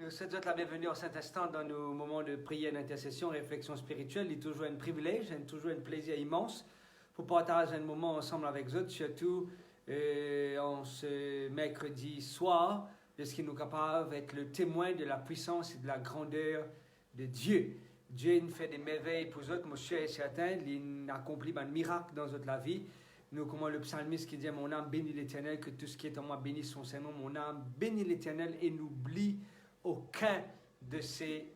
Nous souhaitons la bienvenue en cet instant dans nos moments de prière, d'intercession, réflexion spirituelle. Il est toujours un privilège, toujours un plaisir immense pour partager un moment ensemble avec vous, surtout en ce mercredi soir, de ce qui nous est capable d'être le témoin de la puissance et de la grandeur de Dieu. Dieu nous fait des merveilles pour nous, mon cher et certain, il accomplit un miracle dans notre vie. Nous, comme le psalmiste qui dit « Mon âme bénit l'Éternel, que tout ce qui est en moi bénisse son Seigneur. Mon âme bénit l'Éternel et n'oublie aucun de ses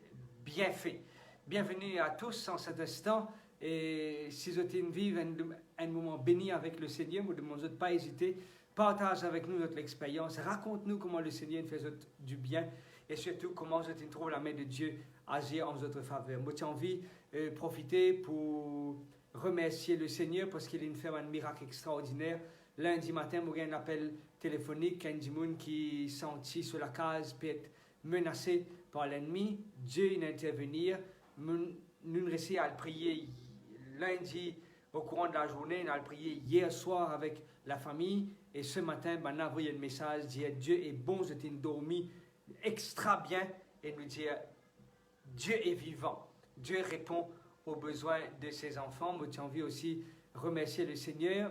bienfaits. » Bienvenue à tous en cet instant. Et si vous vivez un moment béni avec le Seigneur, nous ne demandons pas hésiter. Partage avec nous notre expérience. Raconte-nous comment le Seigneur fait du bien et surtout comment vous trouve la main de Dieu agir en votre faveur. Moi, j'ai envie de profiter pour remercier le Seigneur parce qu'il a fait un miracle extraordinaire. Lundi matin, j'ai eu un appel téléphonique, un monde qui sentit sur la case peut être menacé par l'ennemi. Dieu est intervenir. Nous réussissons à le prier lundi au courant de la journée. On a prié hier soir avec la famille. Et ce matin, on a envoyé un message dire Dieu est bon, je t'ai dormi extra bien. Et nous dire Dieu est vivant. Dieu répond aux besoins de ses enfants. Moi, j'ai envie aussi de remercier le Seigneur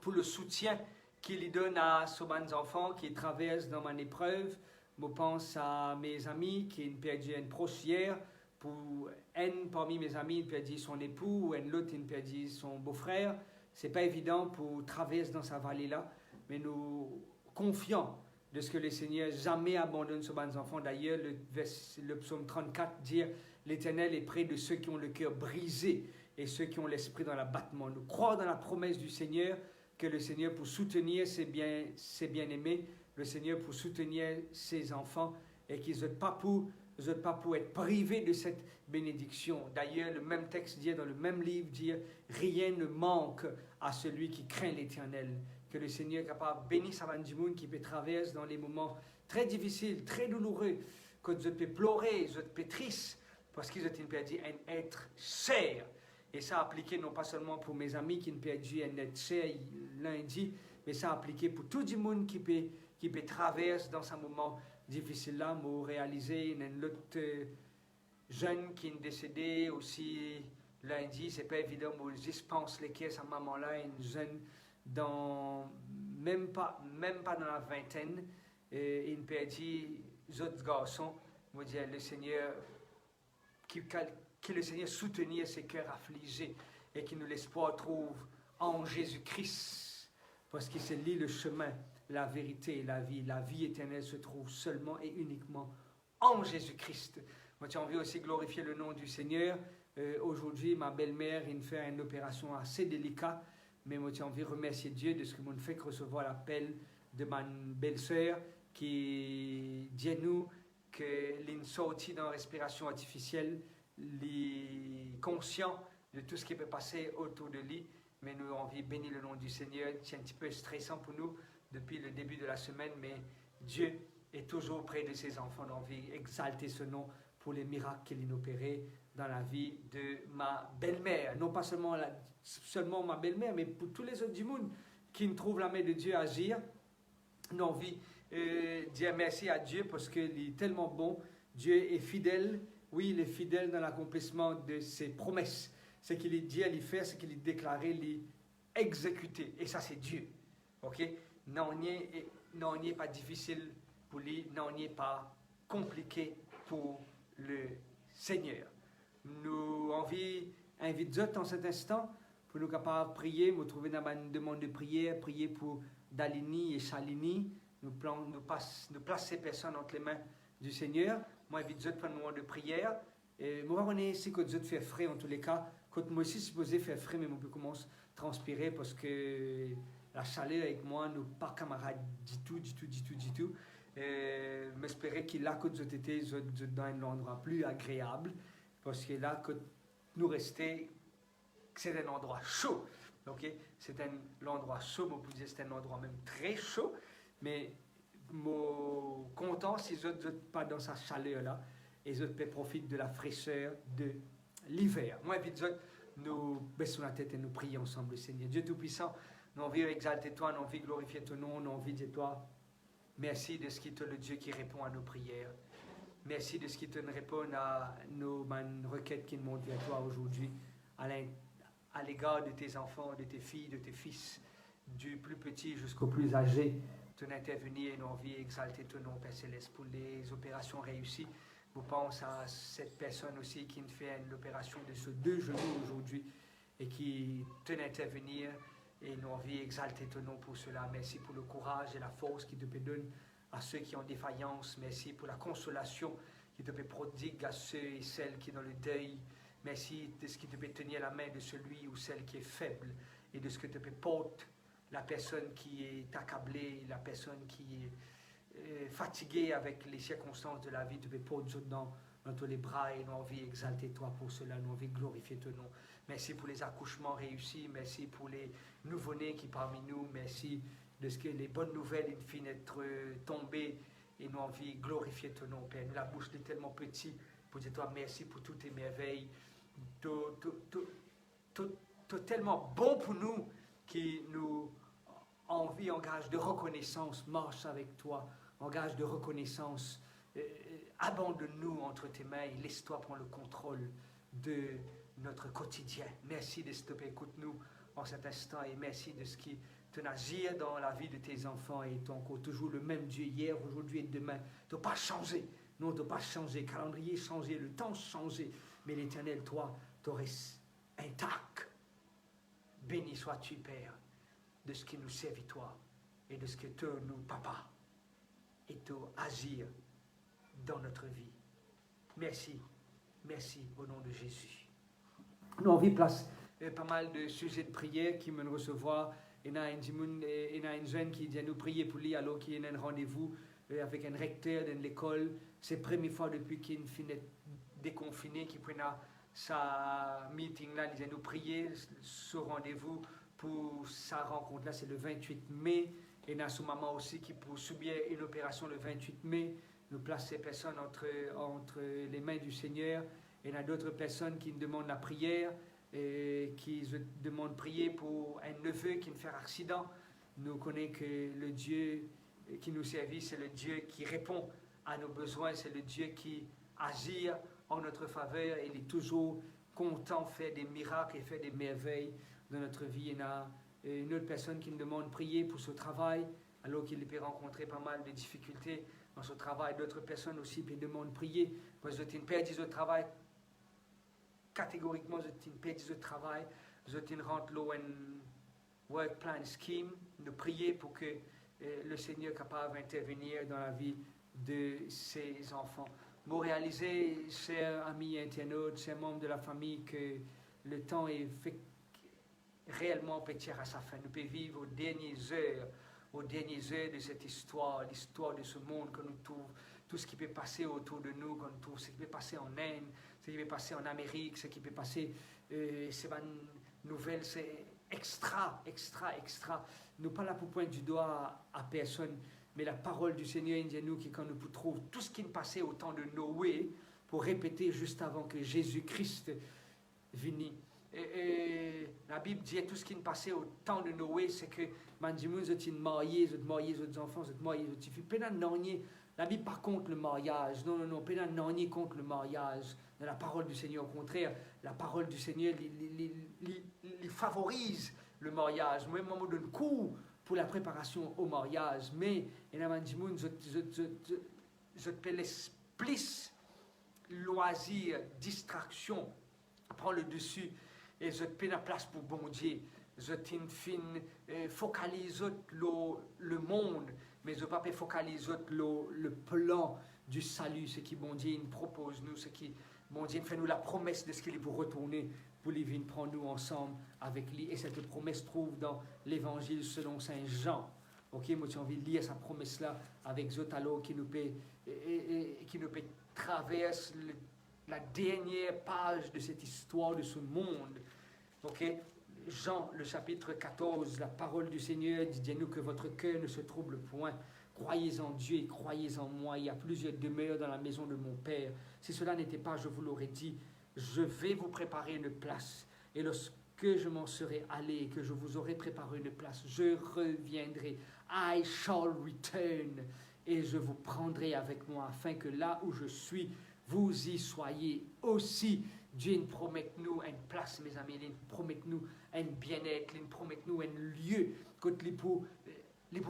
pour le soutien qu'il donne à ses enfants qui traversent dans mon épreuve. Je pense à mes amis qui ont perdu une proche hier. Pour un parmi mes amis, il a perdu son époux, un autre, il a perdu son beau-frère. Ce n'est pas évident pour traverser dans sa vallée-là, mais nous confions de ce que le Seigneur jamais abandonne ses enfants. D'ailleurs, le psaume 34 dit « L'Éternel est près de ceux qui ont le cœur brisé et ceux qui ont l'esprit dans l'abattement. » Nous croyons dans la promesse du Seigneur que le Seigneur pour soutenir ses bien-aimés, le Seigneur pour soutenir ses enfants et qu'ils n'êtes pas pour être privés de cette bénédiction. D'ailleurs, le même texte dit dans le même livre, dit « Rien ne manque à celui qui craint l'Éternel. » Que le Seigneur est capable de bénir sa bande du monde qui peut traverser dans les moments très difficiles, très douloureux, que vous peut pleurer, vous peut triste, parce qu'ils ont perdu un être cher. Et ça a appliqué non pas seulement pour mes amis qui ont perdu un être cher lundi, mais ça a appliqué pour tout le monde qui peut traverser dans ce moment difficile là. Moi, réalisé un autre jeune qui est décédé aussi lundi. C'est pas évident. Moi, je pense que sa maman là, une jeune même pas dans la vingtaine, et il perdu les autres garçons. Moi, dire le Seigneur que le Seigneur soutenir ses cœurs affligés et que nous l'espoir trouve en Jésus-Christ, parce qu'il se lit le chemin, la vérité et la vie. La vie éternelle se trouve seulement et uniquement en Jésus-Christ. Moi, j'ai envie aussi de glorifier le nom du Seigneur. Aujourd'hui, ma belle-mère vient faire une opération assez délicate, mais moi, j'ai envie de remercier Dieu de ce que m'ont fait recevoir l'appel de ma belle-sœur qui dit nous que l'une sortie dans la respiration artificielle, les conscient de tout ce qui peut passer autour de lui, mais nous avons envie de bénir le nom du Seigneur. C'est un petit peu stressant pour nous depuis le début de la semaine, mais Dieu est toujours près de ses enfants. Nous avons envie d'exalter ce nom pour les miracles qu'il a opérés dans la vie de ma belle-mère. Non pas seulement ma belle-mère, mais pour tous les autres du monde qui ne trouvent la main de Dieu agir. Nous avons envie de dire merci à Dieu parce qu'il est tellement bon. Dieu est fidèle. Oui, il est fidèle dans l'accomplissement de ses promesses. Ce qu'il est dit à lui faire, ce qu'il est déclaré, lui exécuter. Et ça, c'est Dieu. Ok? Non, n'est pas difficile pour lui, non, n'est pas compliqué pour le Seigneur. Nous invitons en cet instant pour nous capables de prier. Nous trouvons dans une demande de prière, prier pour Dalini et Shalini. Nous plaçons ces personnes entre les mains du Seigneur. Moi, je vais prendre un moment de prière. Et moi, on est ici que Dieu fait frais en tous les cas. Quand moi aussi, supposé faire frais, mais je commence à transpirer parce que la chaleur avec moi, nous pas camarades du tout. M'espérer qu'il a que Dieu était dans un endroit plus agréable parce que là, que nous restons, c'est un endroit chaud. Okay? C'est l'endroit chaud, on peut dire c'est un endroit même très chaud, mais je suis content si je ne pas dans sa chaleur-là et je peux profiter de la fraîcheur de l'hiver. Moi, et puis nous baissons la tête et nous prions ensemble, Seigneur. Dieu Tout-Puissant, nous avons envie d'exalter toi, nous avons envie de glorifier ton nom, nous avons envie de dire toi, merci de ce qui est le Dieu qui répond à nos prières. Merci de ce qui te répond à nos requêtes qui montent vers toi aujourd'hui, à l'égard de tes enfants, de tes filles, de tes fils, du plus petit jusqu'au plus âgé. Ton intervenir et nos vies, exalter ton nom, Père Céleste, pour les opérations réussies. Vous pensez à cette personne aussi qui fait l'opération de ce 2 genoux aujourd'hui et qui te intervenir et nos vies, exalter ton nom pour cela. Merci pour le courage et la force qui te donne à ceux qui ont défaillance. Merci pour la consolation qui te prodigue à ceux et celles qui sont dans le deuil. Merci de ce qui te peut tenir la main de celui ou celle qui est faible et de ce que te peut porter la personne qui est accablée, la personne qui est fatiguée avec les circonstances de la vie. Te peut porter dans tous les bras et nous avons envie d'exalter toi pour cela, nous avons envie de glorifier ton nom. Merci pour les accouchements réussis, merci pour les nouveau-nés qui parmi nous, merci de ce que les bonnes nouvelles, in fine, être tombées et nous avons envie de glorifier ton nom, Père. La bouche est tellement petite pour dire toi merci pour toutes tes merveilles. Tout tellement bon pour nous qui nous envie, en gage de reconnaissance, marche avec toi, en gage de reconnaissance. Abandonne-nous entre tes mains et laisse-toi prendre le contrôle de notre quotidien. Merci de ce que tu écoutes-nous en cet instant et merci de ce qui te agir dans la vie de tes enfants et ton encore toujours le même Dieu hier, aujourd'hui et demain. Tu n'as pas changé. Non, tu n'as pas changé. Calendrier changé, le temps changé. Mais l'Éternel, toi, tu restes intact. Béni sois-tu, Père, de ce qui nous servit toi et de ce que tu nous, papa, et tu agir dans notre vie. Merci, merci au nom de Jésus. Nous avons place pas mal de sujets de prière qui me recevoir. Il y a une jeune qui vient nous prier pour lui alors qu'il y a un rendez-vous avec un recteur de l'école. C'est la première fois depuis qu'il finit déconfiné qu'il prend sa meeting là, il vient nous prier ce rendez-vous pour sa rencontre là, c'est le 28 mai. Et il y a son maman aussi qui pour subir une opération le 28 mai. Nous plaçons ces personnes entre les mains du Seigneur. Et il y a d'autres personnes qui nous demandent la prière et qui demandent de prier pour un neveu qui me fait un accident. Nous connaissons que le Dieu qui nous servit, c'est le Dieu qui répond à nos besoins, c'est le Dieu qui agit en notre faveur. Il est toujours content de faire des miracles et faire des merveilles dans notre vie. Il y a une autre personne qui nous demande de prier pour ce travail, alors qu'il peut rencontrer pas mal de difficultés dans ce travail. D'autres personnes aussi nous demandent de prier. Parce que une perte de travail, catégoriquement, c'est une perte de travail. C'est une rentre là, un work plan scheme, de prier pour que le Seigneur soit capable d'intervenir dans la vie de ses enfants. Vous réalisez, chers amis internautes, chers membres de la famille, que le temps est fait réellement pétir à sa fin. Nous pouvons vivre aux dernières heures de cette histoire, l'histoire de ce monde que nous trouvons, tout ce qui peut passer autour de nous, qu'on trouve, ce qui peut passer en Inde, ce qui peut passer en Amérique, ce qui peut passer, c'est une nouvelle, c'est extra. Nous ne parlons pas pour pointer du doigt à personne, mais la parole du Seigneur dit à nous que quand nous trouvons tout ce qui nous passait au temps de Noé, pour répéter juste avant que Jésus-Christ vienne. Et la Bible dit tout ce qui nous passait au temps de Noé, c'est que vous êtes mariés, vous êtes enfants, vous êtes mariés, vous êtes filles. La Bible par contre le mariage, non, pas contre le mariage. Dans la parole du Seigneur, au contraire, la parole du Seigneur il favorise le mariage. Même moi, je donne cours pour la préparation au mariage, mais je peux laisser plus loisir, distraction, prend le dessus. Et je peux la place pour bon Dieu. Je focalise le monde, mais je ne peux pas focaliser le plan du salut, ce qui bon Dieu nous propose, nous, ce qui bon Dieu fait nous la promesse de ce qu'il est pour retourner, pour les venir prendre nous ensemble avec lui. Et cette promesse trouve dans l'évangile selon Saint Jean. Ok, moi j'ai envie de lire sa promesse-là avec Zotalo qui nous peut traverser la dernière page de cette histoire de ce monde. Ok, Jean, le chapitre 14, la parole du Seigneur dit à nous que votre cœur ne se trouble point. Croyez en Dieu et croyez en moi. Il y a plusieurs demeures dans la maison de mon Père. Si cela n'était pas, je vous l'aurais dit. Je vais vous préparer une place. Et lorsque je m'en serai allé et que je vous aurai préparé une place, je reviendrai. I shall return et je vous prendrai avec moi, afin que là où je suis, vous y soyez aussi. Dieu nous promet nous une place, mes amis, il nous promet nous un bien-être, il nous promet nous un lieu, quand les pour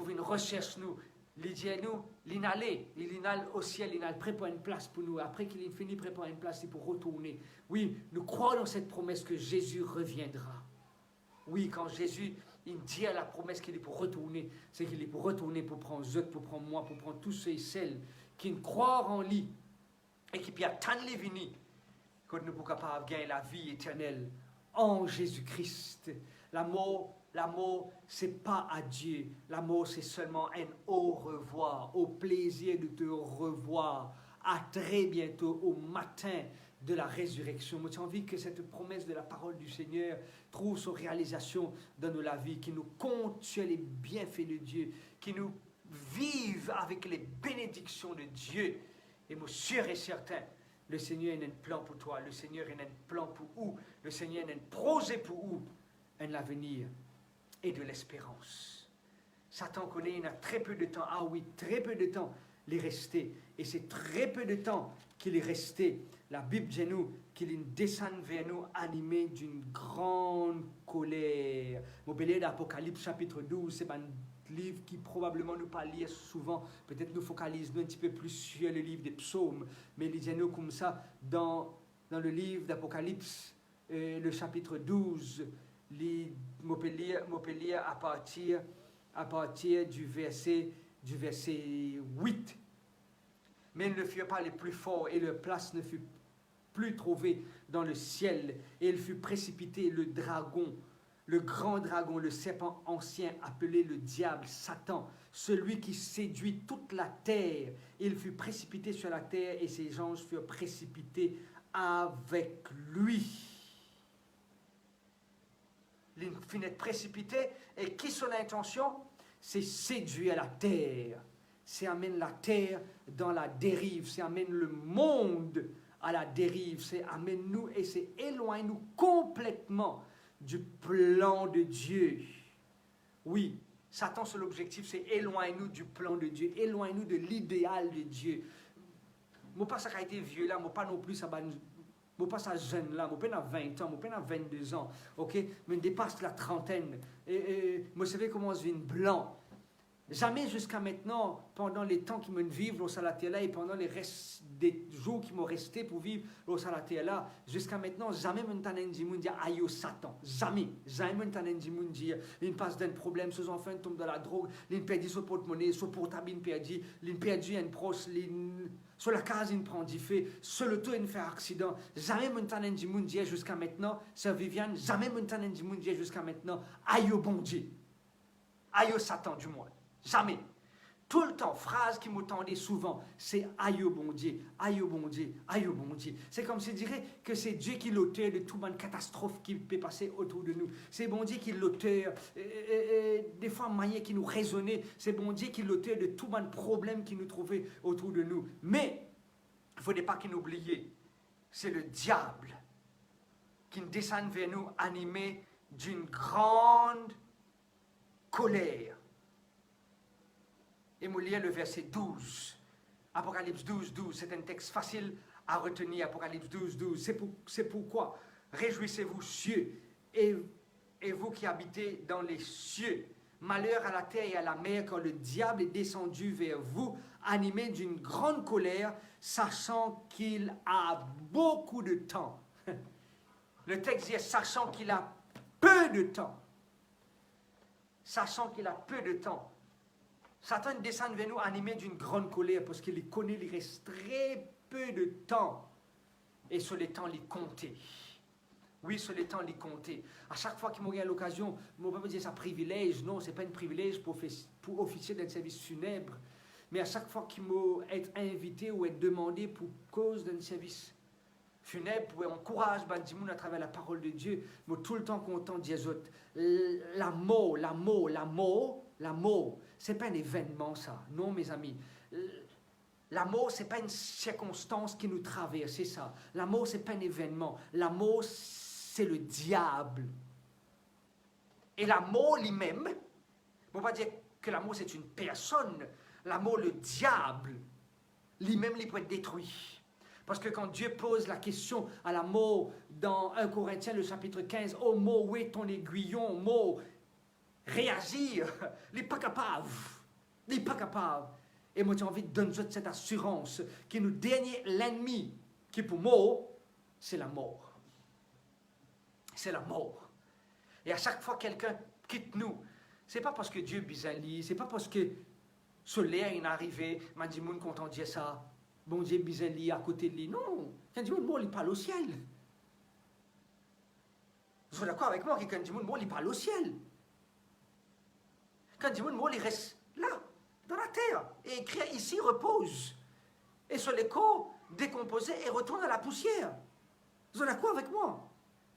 une recherche nous, il dit à nous, il allait au ciel, il prépare une place pour nous. Après qu'il ait fini de préparer une place, il pour retourner. Oui, nous croyons dans cette promesse que Jésus reviendra. Oui, quand Jésus il dit à la promesse qu'il est pour retourner, c'est qu'il est pour retourner pour prendre eux, pour prendre moi, pour prendre tous ceux et celles qui croient en lui et qui attendent les venir, quand nous sommes capables de gagner la vie éternelle en Jésus-Christ. L'amour, ce n'est pas à Dieu. L'amour, c'est seulement un au revoir, au plaisir de te revoir. À très bientôt, au matin de la résurrection. Moi, j'ai envie que cette promesse de la parole du Seigneur trouve sa réalisation dans nos vies, qui nous compte sur les bienfaits de Dieu, qui nous vivent avec les bénédictions de Dieu. Et moi, sûr et certain, le Seigneur a un plan pour toi, le Seigneur a un plan pour où, le Seigneur a un projet pour où, un avenir et de l'espérance. Satan connaît, il a très peu de temps, ah oui, très peu de temps, il est resté, et c'est très peu de temps qu'il est resté. La Bible dit nous qu'il descend vers nous animé d'une grande colère. Mon bélier d'Apocalypse chapitre 12, c'est un livre qui probablement nous pas lire souvent. Peut-être nous focalisons un petit peu plus sur le livre des psaumes, mais il dit nous comme ça dans le livre d'Apocalypse, le chapitre 12, mon bélier à partir du verset 8. Mais ils ne furent pas les plus forts, et leur place ne fut plus trouvée dans le ciel. Et il fut précipité le dragon, le grand dragon, le serpent ancien, appelé le diable, Satan, celui qui séduit toute la terre. Il fut précipité sur la terre, et ses anges furent précipités avec lui. Il finit précipité, et qui son intention? C'est séduire la terre. C'est amener la terre dans la dérive, c'est amener le monde à la dérive, c'est amener nous et c'est éloigner nous complètement du plan de Dieu. Oui, Satan, c'est l'objectif, c'est éloigner nous du plan de Dieu, éloigner nous de l'idéal de Dieu. Moi, pas ça qui a été vieux là, moi pas non plus ça va. Je ne suis pas ça jeune là, je suis pas 20 ans, je suis pas 22 ans, ok? Mais je dépasse la trentaine. Moi, je savais comment je vis blanc. Jamais jusqu'à maintenant, pendant les temps qui me vivent au Salatéla et pendant les restes des jours qui m'ont resté pour vivre au Salatéla, jusqu'à maintenant, jamais je n'ai dit aïe au Satan. Jamais. Jamais je n'ai dit il passe d'un problème, ses enfants tombent dans la drogue, il perd son porte-monnaie, son portable, il perd une proche, sur la case, il prend du feu, sur le toit, il fait accident. Jamais je n'ai dit jusqu'à maintenant, Sœur Viviane, jamais je n'ai dit jusqu'à maintenant, aïe au bon Dieu. Aïe au Satan, du moins. Jamais. Tout le temps, phrase qui m'entendait souvent, c'est aïe au bon Dieu, aïe au bon Dieu, aïe au bon Dieu. C'est comme si je dirais que c'est Dieu qui est l'auteur de toute une catastrophe qui peut passer autour de nous. C'est bon Dieu qui est l'auteur, des fois manière qui nous raisonnait. C'est bon Dieu qui est l'auteur de tout un problème qui nous trouvait autour de nous. Mais, il ne faudrait pas qu'il oublie, c'est le diable qui descend vers nous animé d'une grande colère. Et nous lisons le verset 12. Apocalypse 12, 12. C'est un texte facile à retenir. Apocalypse 12, 12. C'est pourquoi réjouissez-vous, cieux, et vous qui habitez dans les cieux. Malheur à la terre et à la mer, quand le diable est descendu vers vous, animé d'une grande colère, sachant qu'il a beaucoup de temps. Le texte dit, sachant qu'il a peu de temps. Sachant qu'il a peu de temps. Satan descend vers nous animé d'une grande colère parce qu'il connaît, il reste très peu de temps. Et sur les temps, il comptait. Oui, sur les temps, il comptait. À chaque fois qu'il m'aurait l'occasion, je ne peux pas dire ça privilège. Non, ce n'est pas un privilège pour officier d'un service funèbre. Mais à chaque fois qu'il m'a été invité ou être demandé pour cause d'un service funèbre, pour encourager Bandimoun à travers la parole de Dieu, je suis tout le temps content de dire la mort, ce n'est pas un événement, ça. Non, mes amis. La mort, ce n'est pas une circonstance qui nous traverse, c'est ça. La mort, ce n'est pas un événement. La mort, c'est le diable. Et la mort lui-même, on ne va pas dire que la mort, c'est une personne. L'amour, le diable, lui-même, il peut être détruit. Parce que quand Dieu pose la question à l'amour dans 1 Corinthiens, le chapitre 15, « Oh, mot, où est ton aiguillon? Mot, réagir. » Il n'est pas capable. Il n'est pas capable. Et moi, j'ai envie de donner cette assurance que nous dernier l'ennemi, qui pour moi, c'est la mort. C'est la mort. Et à chaque fois que quelqu'un quitte nous, c'est pas parce que Dieu bizarre, c'est pas parce que soleil est arrivé, m'a dit moun quand on dit ça, bon Dieu bizarre à côté de lui. Non, quand dit moun il parle au ciel. Vous êtes d'accord avec moi que quand dit moun il parle au ciel. Quand dit moun il reste là, dans la terre, et écrit ici repose. Et sur les corps décomposés et retourne à la poussière. Vous êtes d'accord avec moi?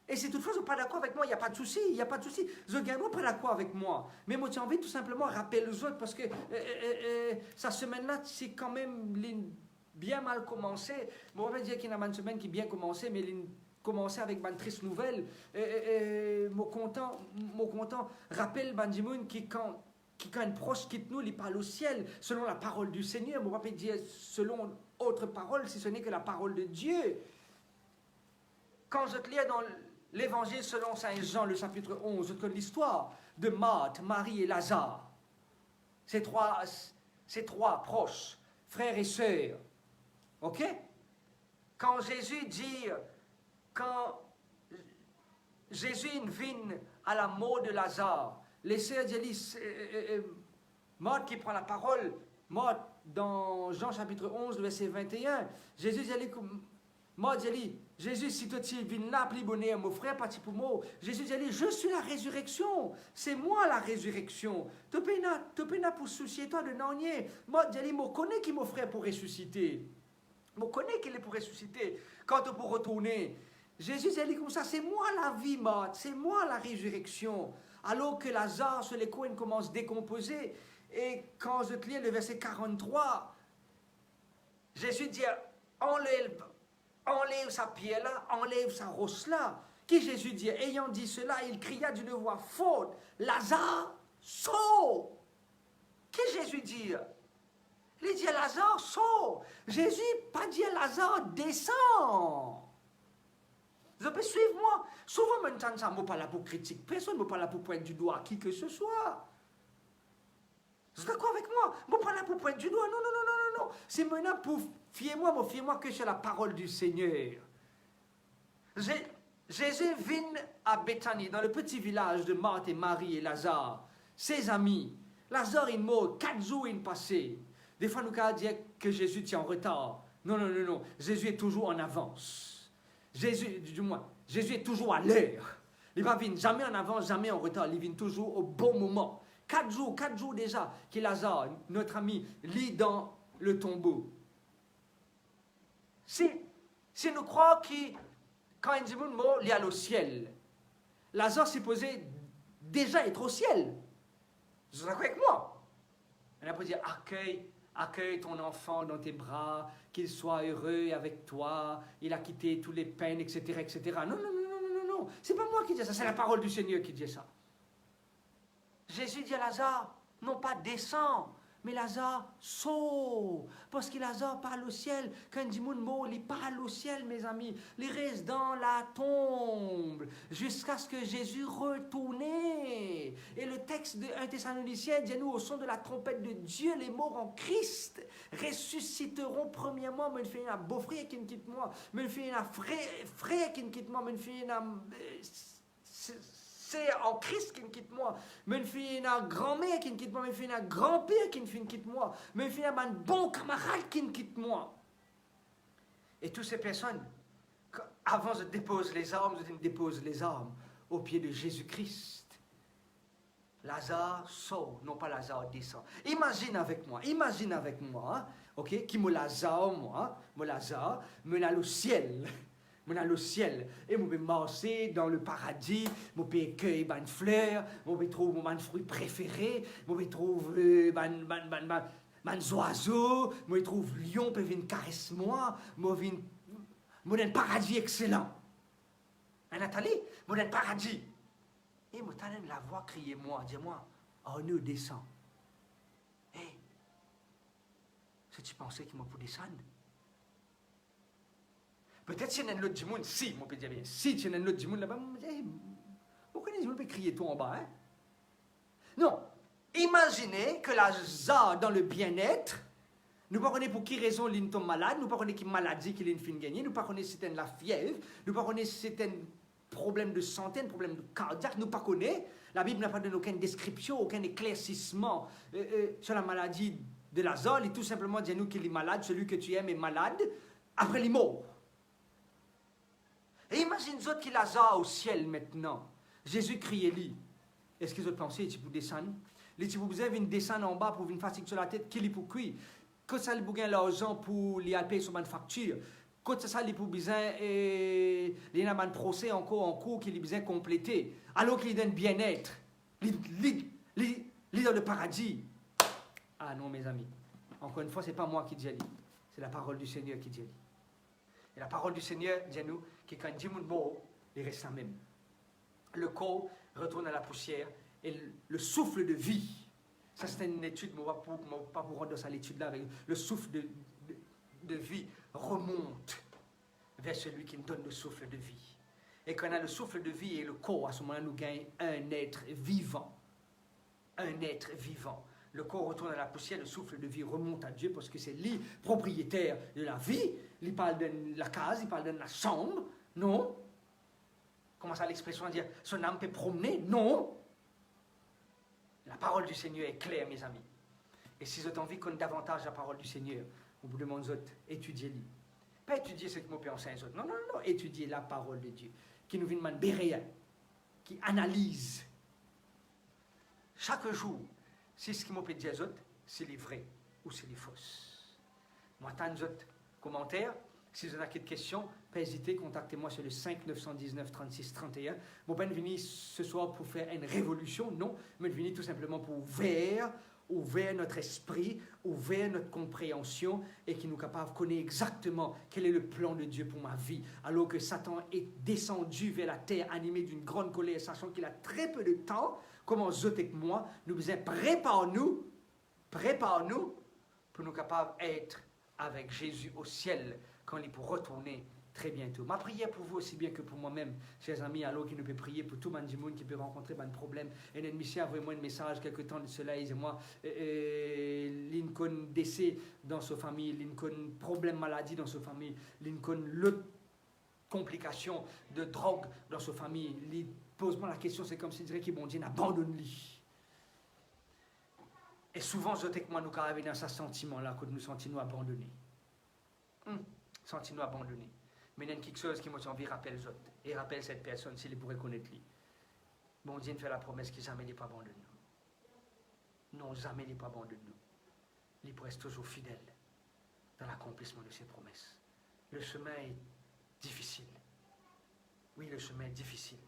Et si toutefois vous n'êtes pas d'accord avec moi, il n'y a pas de souci, il n'y a pas de souci. Vous n'êtes pas d'accord avec moi. Mais moi, j'ai envie tout simplement de rappeler aux autres parce que cette semaine-là, c'est quand même bien mal commencé. Bon, on va dire qu'il y a une semaine qui est bien commencée, mais il a commencé avec une triste nouvelle. Mon content, rappelle Banjimoun qui quand un proche quitte nous, il parle au ciel, selon la parole du Seigneur. On va pas dire selon autre parole, si ce n'est que la parole de Dieu. Quand je te lis dans l'Évangile selon Saint Jean, le chapitre 11, je te lis l'histoire de Marthe, Marie et Lazare. Ces trois proches, frères et sœurs. Ok? Quand Jésus vient à la mort de Lazare, les sœurs disent, Marthe qui prend la parole, Marthe dans Jean chapitre 11, verset 21, Jésus dit, Marthe dit, Jésus, si toi tu viens là, plus bonheur, mon frère, parti pour moi. Jésus dit, je suis la résurrection. C'est moi la résurrection. Tu peux pas pour soucier toi de n'ennier. Moi, je dis, je connais qui mon frère pour ressusciter. Je connais qu'il est pour ressusciter. Quand tu peux retourner. Jésus dit comme ça, c'est moi la vie, Marthe. C'est moi la résurrection. Alors que Lazare, sur les coins, commence à décomposer. Et quand je te lis le verset 43, Jésus dit, enlève sa pierre là, enlève sa roche là. Qui Jésus dit? Ayant dit cela, il cria d'une voix forte, Lazare, sors! Qui Jésus dit? Il dit à Lazare, sors! Jésus pas dit à Lazare, descends! Vous pouvez suivre moi? Souvent, maintenant, ça ne m'a pas là pour critiquer. Personne ne m'a pas là pour pointer du doigt à qui que ce soit. Vous êtes d'accord avec moi? Je ne suis pas là pour pointer du doigt. Non. C'est maintenant pour fiez-moi que c'est la parole du Seigneur. Jésus vient à Béthanie, dans le petit village de Marthe et Marie et Lazare, ses amis. Lazare est mort, 4 jours il passé. Des fois, nous allons dire que Jésus tient en retard. Non. Jésus est toujours en avance. Jésus est toujours à l'heure. Il ne va venir jamais en avance, jamais en retard. Il vient toujours au bon moment. 4 jours déjà, que Lazare, notre ami, lit dans le tombeau. Si nous croyons que quand il dit mot, il y a au ciel, Lazare s'est posé déjà être au ciel. Vous êtes d'accord avec moi? On a pas dire accueille ton enfant dans tes bras, qu'il soit heureux avec toi, il a quitté toutes les peines, etc. Non. C'est pas moi qui dis ça, c'est la parole du Seigneur qui dit ça. Jésus dit à Lazare, non pas descends, mais Lazare saute. Parce que Lazare parle au ciel. Quand il dit mon mot, il parle au ciel, mes amis. Il reste dans la tombe jusqu'à ce que Jésus retourne. Et le texte de 1 Thessaloniciens dit nous, au son de la trompette de Dieu, les morts en Christ ressusciteront premièrement. Mais il fait un beau-frère qui ne quitte moi. Mais il fait un frère qui ne quitte moi. Mais il fait un... c'est en Christ qui me quitte moi. Mais une fille, une grand-mère qui me quitte moi. Mais une fille, un grand-père qui me quitte moi. Mais une fille, un bon camarade qui me quitte moi. Et toutes ces personnes, avant je dépose les armes, je dépose les armes au pied de Jésus-Christ. Lazare sort, non pas Lazare descend. Imagine avec moi, hein, ok, qui me Lazare, me l'a le ciel. Je vais au ciel et je vais marcher dans le paradis, je vais cueillir des fleurs, je vais trouver mes fruits préférés, je vais trouver mes oiseaux, je vais trouver lion qui vient caresser moi, je vais un paradis excellent. Et Nathalie, je vais un paradis. Et je vais la voix crier moi, dis-moi, oh nous descend. Hey, Si tu pensais qu'il m'a pu descendre. Peut-être si il y a un autre du monde, si, moi, je peux dire bien, si tu as un autre du monde là-bas, pourquoi les gens peuvent crier tout en bas, hein? Non. Imaginez que la ZA dans le bien-être, nous ne connaissons pas pour qui raison l'une tombe malade, nous ne connaissons pas qui maladie qu'il est une fin gagnée, nous ne connaissons pas si c'est la fièvre, nous ne connaissons pas si c'est un problème de santé, un problème cardiaque, nous ne connaissons pas. La Bible n'a pas donné aucune description, aucun éclaircissement sur la maladie de la ZA, il tout simplement dit à nous qu'il est malade, celui que tu aimes est malade, après il est mort. Et imagine-toi qu'il a ZA au ciel maintenant. Jésus criait-lui. Est-ce qu'ils ont pensé qu'il peut descendre? Les types vous avez une descendre en bas pour une fatigue sur la tête, qu'il est pour cuire. Quand ça lui bouge l'argent pour lui payer sur une facture. Quand ça lui pour besoin il y a un procès encore en cours qu'il lui besoin compléter. Alors qu'il est dans le bien-être. Il est dans le paradis. Ah non mes amis. Encore une fois, ce n'est pas moi qui dis. C'est la parole du Seigneur qui dit. Et la parole du Seigneur dit à nous que quand Dieu mort, il reste la même. Le corps retourne à la poussière et le souffle de vie, ça c'est une étude, mais on ne va pas vous rendre dans l'étude là, avec le souffle de vie remonte vers celui qui nous donne le souffle de vie. Et quand on a le souffle de vie et le corps, à ce moment-là, nous gagnons un être vivant. Un être vivant. Le corps retourne à la poussière, le souffle de vie remonte à Dieu parce que c'est lui propriétaire de la vie. Il parle de la case, il parle de la chambre. Non. Comment ça l'expression à dire son âme peut promener? Non. La parole du Seigneur est claire, mes amis. Et si vous avez envie qu'on ait davantage la parole du Seigneur, vous vous demandez, étudiez-le. Pas étudier ce que vous pensez aux autres. Non, non, non. Étudiez la parole de Dieu. Qui nous vient de béréa, qui analyse. Chaque jour, si ce qui m'a dit aux autres, c'est les vrais ou c'est les fausses. Moi, tant d'autres commentaires. Si vous avez des questions, pas hésiter, contactez-moi sur le 5 919 36 31. Bon, ben venir ce soir pour faire une révolution, non, mais venir tout simplement pour ouvrir notre esprit, ouvrir notre compréhension et qui nous capable de connaître exactement quel est le plan de Dieu pour ma vie. Alors que Satan est descendu vers la terre animé d'une grande colère, sachant qu'il a très peu de temps, comme en Zot et moi, nous disons prépare-nous pour nous capables d'être avec Jésus au ciel quand il pour retourner très bientôt. Ma prière pour vous aussi bien que pour moi-même, chers amis, alors qu'il nous peut prier pour tout le monde qui peut rencontrer un problème. Et l'ennemi, envoyez-moi un message quelque temps de cela, et moi, Lincoln décès dans sa famille, Lincoln problème maladie dans sa famille, Lincoln l'autre complication de drogue dans sa famille. Pose-moi la question, c'est comme s'il dirait qu'il bon Dieu abandonne-lui. Et souvent, je sais que moi, nous arrivons dans ce sentiment-là, que nous sentons abandonnés. Sentons-nous abandonnés. Mais il y a quelque chose qui m'a envie de rappeler les autres. Et rappelle cette personne s'il pourrait connaître lui. Bon Dieu nous fait la promesse qu'il jamais n'est pas abandonné nous. Non, jamais n'est pas abandonné nous. Il reste toujours fidèle dans l'accomplissement de ses promesses. Le chemin est difficile. Oui, le chemin est difficile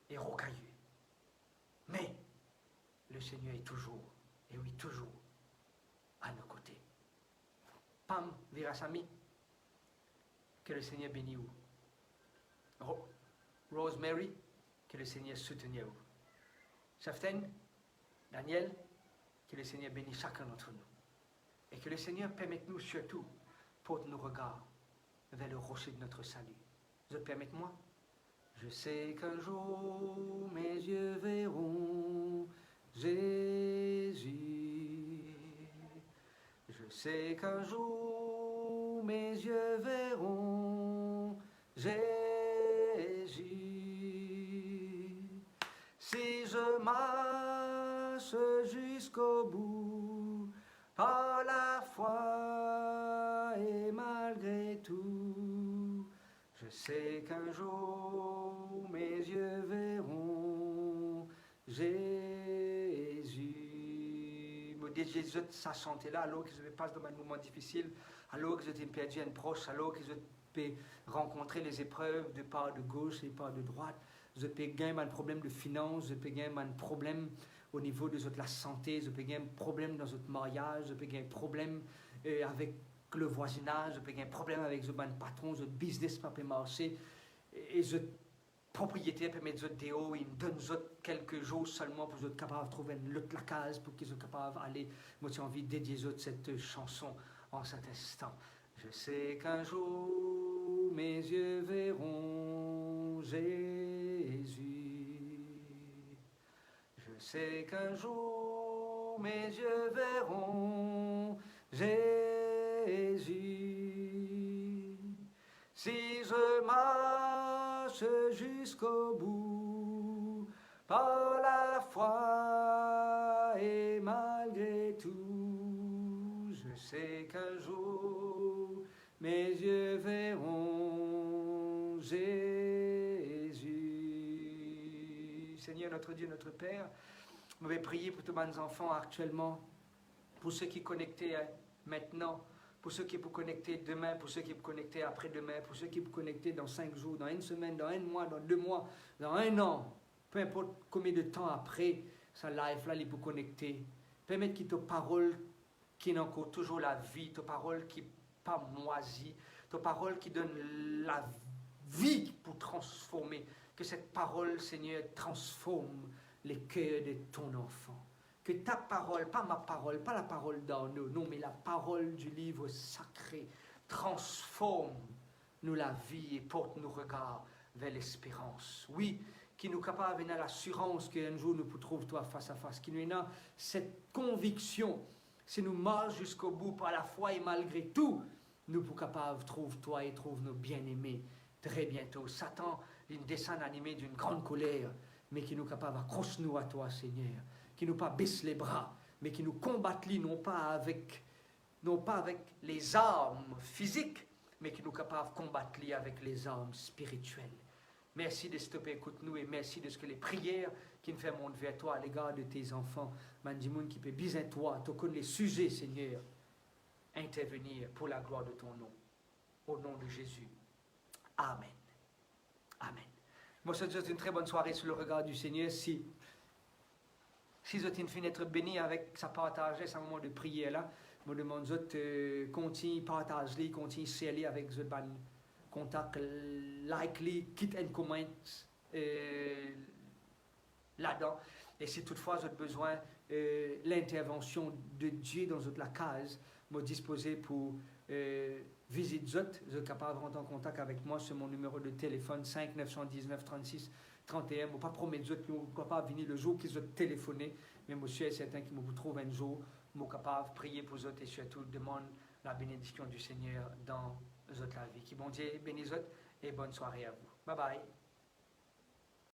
et rocailleux. Mais le Seigneur est toujours, et oui, toujours à nos côtés. Pam, Virasami, que le Seigneur bénisse vous. Rosemary, que le Seigneur soutienne vous. Shaften, Daniel, que le Seigneur bénisse chacun d'entre nous. Et que le Seigneur permette nous surtout, porte nos regards vers le rocher de notre salut. Vous permettez-moi? Je sais qu'un jour mes yeux verront Jésus. Je sais qu'un jour mes yeux verront Jésus. Si je marche jusqu'au bout, par la foi et malgré tout, je sais qu'un jour mes yeux verront Jésus. Me dit Jésus, ça chantait là, alors que je passe dans un moment difficile, alors que j'ai perdu un proche, alors que je peux rencontrer les épreuves de part de gauche et de part de droite, je peux gagner un problème de finances, je peux gagner un problème au niveau de la santé, je peux gagner un problème dans votre mariage, je peux gagner un problème avec le voisinage, je peux gagner un problème avec le patron, le business ne peut pas marcher, et le propriétaire peut mettre le déo, il me donne quelques jours seulement pour être capable de trouver une autre case pour qu'ils soient capables d'aller. Moi j'ai envie de dédier cette chanson en cet instant. Je sais qu'un jour mes yeux verront Jésus. Je sais qu'un jour mes yeux verront Jésus. Si je marche jusqu'au bout, par la foi et malgré tout, je sais qu'un jour mes yeux verront Jésus. Seigneur notre Dieu, notre Père, je vais prier pour tous mes enfants actuellement, pour ceux qui sont connectés maintenant, pour ceux qui sont connectés demain, pour ceux qui sont connectés après-demain, pour ceux qui sont connectés dans 5 jours, dans 1 semaine, dans 1 mois, dans 2 mois, dans 1 an, peu importe combien de temps après, sa life-là, il peut connecter. Permettre que tes paroles qui n'ont encore toujours la vie, tes paroles qui pas moisies, tes paroles qui donnent la vie pour transformer, que cette parole, Seigneur, transforme les cœurs de ton enfant. Que ta parole, pas ma parole, pas la parole d'Arnaud, non, mais la parole du livre sacré transforme nous la vie et porte nos regards vers l'espérance. Oui, qui nous capable d'avoir l'assurance qu'un jour nous trouverons toi face à face, qui nous a cette conviction, si nous marchons jusqu'au bout par la foi et malgré tout, nous sommes capables de trouver toi et trouver nos bien-aimés très bientôt. Satan, il descend animé d'une grande colère, mais qui nous capable d'accrocher-nous à toi, Seigneur, qui nous pas baisse les bras, mais qui nous combattent non pas avec les armes physiques, mais qui nous capable de combattre avec les armes spirituelles. Merci de stopper, écoute-nous, et merci de ce que les prières qui nous font monter vers toi à l'égard de tes enfants, Mandimoun qui peut biser toi, tu connais les sujets, Seigneur, intervenir pour la gloire de ton nom. Au nom de Jésus. Amen. Amen. Moi, je te souhaite une très bonne soirée sous le regard du Seigneur. Si vous êtes une fenêtre bénie avec sa partage, ce moment de prière là, je me demande de continuer partager, continuer sceller avec ce contact, like, quitte and comment là-dedans. Et si toutefois vous avez besoin l'intervention de Dieu dans la case, je suis disposé pour visiter vous êtes capable de rentrer en contact avec moi sur mon numéro de téléphone 5 919 36 31. Je ne vais pas promettre que vous êtes capable de venir le jour qu'ils ont téléphoné, mais monsieur est certain qu'il vous trouve un jour, je suis capable de prier pour vous et surtout demande la bénédiction du Seigneur dans votre vie. Qui bon Dieu bénisse et bonne soirée à vous. Bye bye.